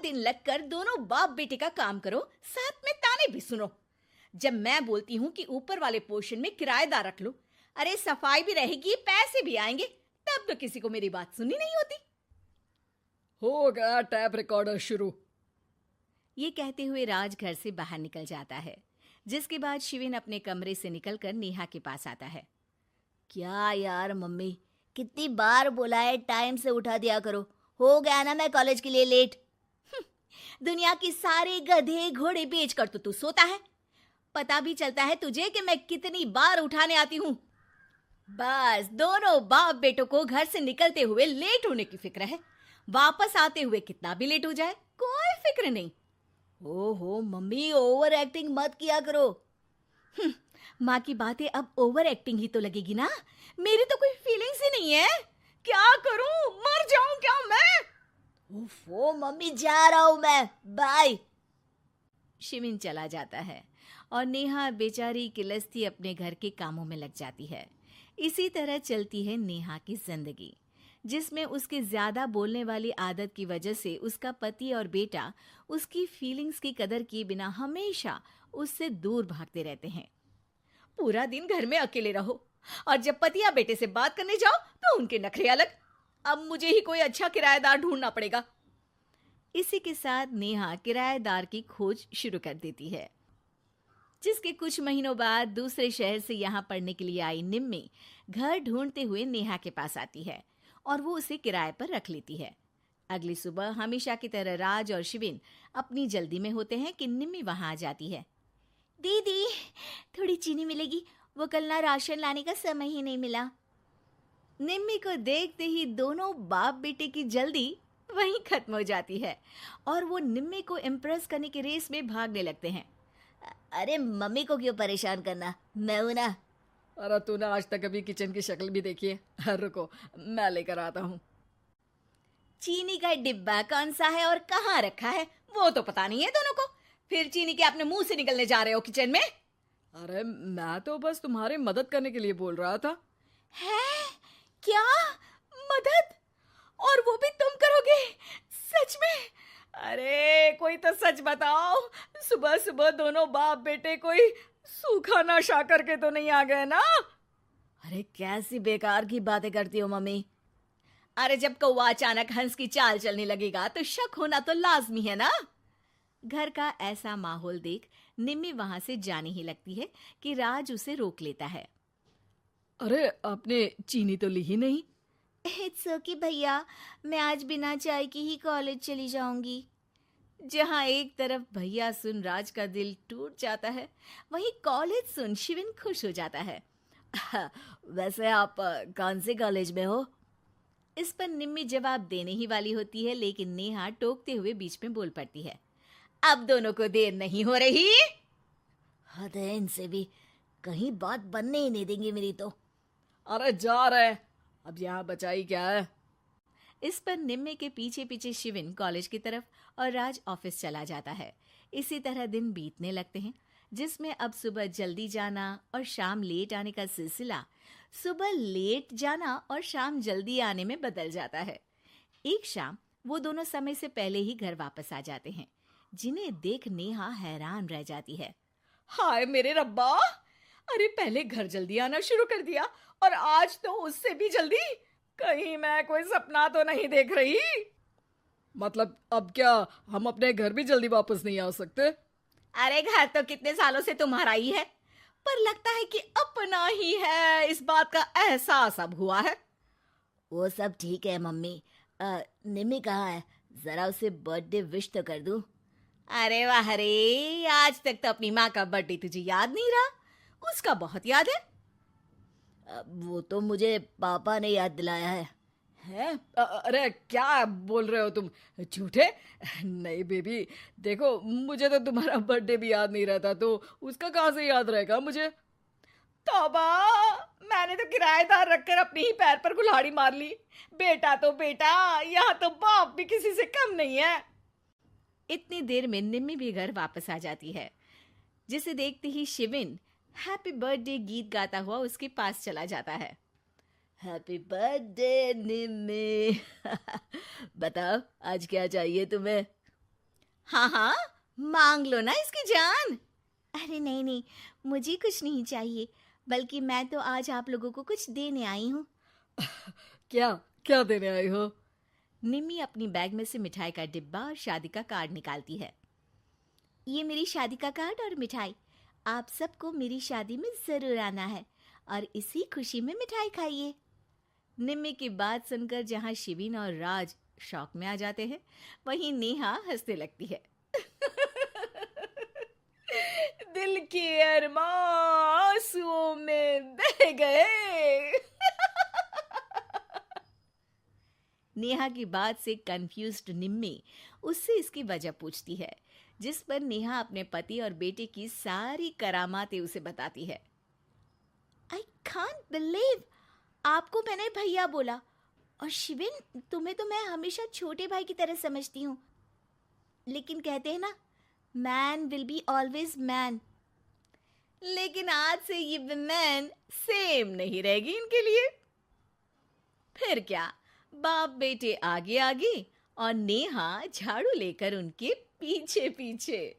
दिन लगकर दोनों बाप बेटे का काम करो, साथ में ताने भी सुनो। जब मैं बोलती हूँ कि ऊपर वाले पोर्शन में किराएदार रख लो, अरे सफाई भी रहेगी, पैसे भी आएंगे, तब तो किसी को मेरी बात सुननी नहीं होती। हो गया टैप रिकॉर्डर शुरू। ये कहते हुए राज घर से बाहर निकल जाता है, जिसके बाद शिविन अपने कमरे से निकलकर नेहा के पास आता है। क्या यार मम्मी, कितनी बार बोला है टाइम से उठा दिया करो, हो गया ना मैं कॉलेज के लिए लेट। दुनिया की सारे गधे घोड़े बेचकर तो तू सोता है, पता भी चलता है तुझे कि मैं कितनी बार उठाने आती हूँ। बस दोनों बाप बेटों को घर से निकलते हुए लेट होने की फिक्र है, वापस आते हुए कितना भी लेट हो जाए कोई फिक्र नहीं। ओहो मम्मी, ओवर एक्टिंग मत किया करो। माँ की बातें अब ओवर एक्टिंग ही तो लगेगी ना, मेरी तो कोई फीलिंग्स ही नहीं है। क्या करूं, मर जाऊं क्या मैं? ओफो मम्मी, जा रहा हूं मैं, बाय। शिविन चला जाता है और नेहा बेचारी किलस्ती अपने घर के कामों में लग जाती है। इसी तरह चलती है नेहा की जिंदगी, जिसमें उसके ज्यादा बोलने वाली आदत की वजह से उसका पति और बेटा उसकी फीलिंग्स की कदर किए बिना हमेशा उससे दूर भागते रहते हैं। पूरा दिन घर में अकेले रहो और जब पति या बेटे से बात करने जाओ तो उनके नखरे अलग। अब मुझे ही कोई अच्छा किराएदार ढूंढना पड़ेगा। इसी के साथ नेहा किराएदार की खोज शुरू कर देती है, जिसके कुछ महीनों बाद दूसरे शहर से यहाँ पढ़ने के लिए आई निम्मी घर ढूंढते हुए नेहा के पास आती है और वो उसे किराए पर रख लेती है। अगली सुबह हमेशा की तरह राज और शिविन अपनी जल्दी में होते हैं कि निम्मी वहां आ जाती है। दीदी, थोड़ी चीनी मिलेगी, वो कल ना राशन लाने का समय ही नहीं मिला। निम्मी को देखते ही दोनों बाप बेटे की जल्दी वहीं खत्म हो जाती है और वो निम्मी को इम्प्रेस करने की रेस में भागने लगते हैं। अरे मम्मी को क्यों परेशान करना, मैं हूं ना। अरे तूने आज तक अभी किचन की शक्ल भी देखी है? रुको मैं लेकर आता हूँ। चीनी का डिब्बा कौन सा है और कहाँ रखा है वो तो पता नहीं है दोनों को, फिर चीनी के अपने मुंह से निकलने जा रहे हो किचन में। अरे मैं तो बस तुम्हारी मदद करने के लिए बोल रहा था। है क्या मदद? और वो भी तुम करोगे? सच में? अरे कोई तो सच बताओ, सुबह सुबह दोनों बाप बेटे कोई सूखा नशा करके तो नहीं आ गए ना? अरे कैसी बेकार की बातें करती हो मम्मी। अरे जब कौवा अचानक हंस की चाल चलने लगेगा तो शक होना तो लाजमी है ना। घर का ऐसा माहौल देख निम्मी वहां से जाने ही लगती है कि राज उसे रोक लेता है। अरे आपने चीनी तो ली ही नहीं? इट्स ओके भैया, मैं आज बिना चाय की ही कॉलेज चली जाऊंगी। जहां एक तरफ भैया सुन राज का दिल टूट जाता है, वहीं कॉलेज सुन शिविन खुश हो जाता है। वैसे आप कौन से कॉलेज में हो? इस पर निम्मी जवाब देने ही वाली होती है, लेकिन नेहा टोकते हुए बीच में बोल पड़ती है। अब दोनों को देर नहीं हो रही। हद है इनसे भी, कहीं बात बनने ही नहीं देंगे मेरी तो। अरे जा रहे, अब यहाँ बचाई क्या है? इस पर निम्मे के पीछे पीछे शिविन कॉलेज की तरफ और राज ऑफिस चला जाता है। इसी तरह दिन बीतने लगते हैं, जिसमें अब सुबह जल्दी जाना और शाम लेट आने का सिलसिला सुबह लेट जाना और शाम जल्दी आने में बदल जाता है। एक शाम वो दोनों समय से पहले ही घर वापस आ जाते हैं, जिन्हें देख नेहा हैरान रह जाती है। हाय मेरे रब्बा, अरे पहले घर जल्दी आना शुरू कर दिया और आज तो उससे भी जल्दी। कहीं मैं कोई सपना तो नहीं देख रही? मतलब अब क्या हम अपने घर भी जल्दी वापस नहीं आ सकते? अरे घर तो कितने सालों से तुम्हारा ही है, पर लगता है कि अपना ही है, इस बात का एहसास अब हुआ है। वो सब ठीक है मम्मी, निम्मी कहाँ है? जरा उसे बर्थडे विश तो कर दूं। अरे वाह रे, आज तक तो अपनी माँ का बर्थडे तुझे याद नहीं रहा, उसका बहुत याद है। वो तो मुझे पापा ने याद दिलाया है। हैं? अरे क्या बोल रहे हो तुम झूठे? नहीं बेबी, देखो मुझे तो तुम्हारा बर्थडे भी याद नहीं रहता, तो उसका कहाँ से याद रहेगा मुझे? तौबा, मैंने तो किराएदार रखकर अपने ही पैर पर कुल्हाड़ी मार ली। बेटा तो बेटा, यहाँ तो बाप भी किसी से कम नहीं है। इतनी देर में निम्मी भी घर वापस आ जाती है, जिसे देखते ही शिविन हैप्पी बर्थडे गीत गाता हुआ उसके पास चला जाता है। हैप्पी बर्थडे निम्मी। बताओ आज क्या चाहिए तुम्हें? हाँ हाँ, मांग लो ना इसकी जान। अरे नहीं नहीं, मुझे कुछ नहीं चाहिए, बल्कि मैं तो आज आप लोगों को कुछ देने आई हूँ। क्या क्या देने आई हो? निम्मी अपनी बैग में से मिठाई का डिब्बा और शादी का कार्ड निकालती है। ये मेरी शादी का कार्ड और मिठाई। आप सबको मेरी शादी में जरूर आना है और इसी खुशी में मिठाई खाइए। निम्मी की बात सुनकर जहां शिविन और राज शौक में आ जाते हैं, वहीं नेहा हंसने लगती है। दिल के अरमां आंसुओं में बह गए। नेहा की बात से कंफ्यूज्ड निम्मी उससे इसकी वजह पूछती है, जिस पर नेहा अपने पति और बेटे की सारी करामातें उसे बताती है। आई कांट बिलीव, आपको मैंने भैया बोला, और शिविन तुम्हें तो मैं हमेशा छोटे भाई की तरह समझती हूँ, लेकिन कहते हैं ना, man will be always man. लेकिन आज से ये विमेन सेम नहीं रहेगी इनके लिए। फिर क्या, बाप बेटे आगे आगे और नेहा झाड़ू लेकर उनके पीछे पीछे।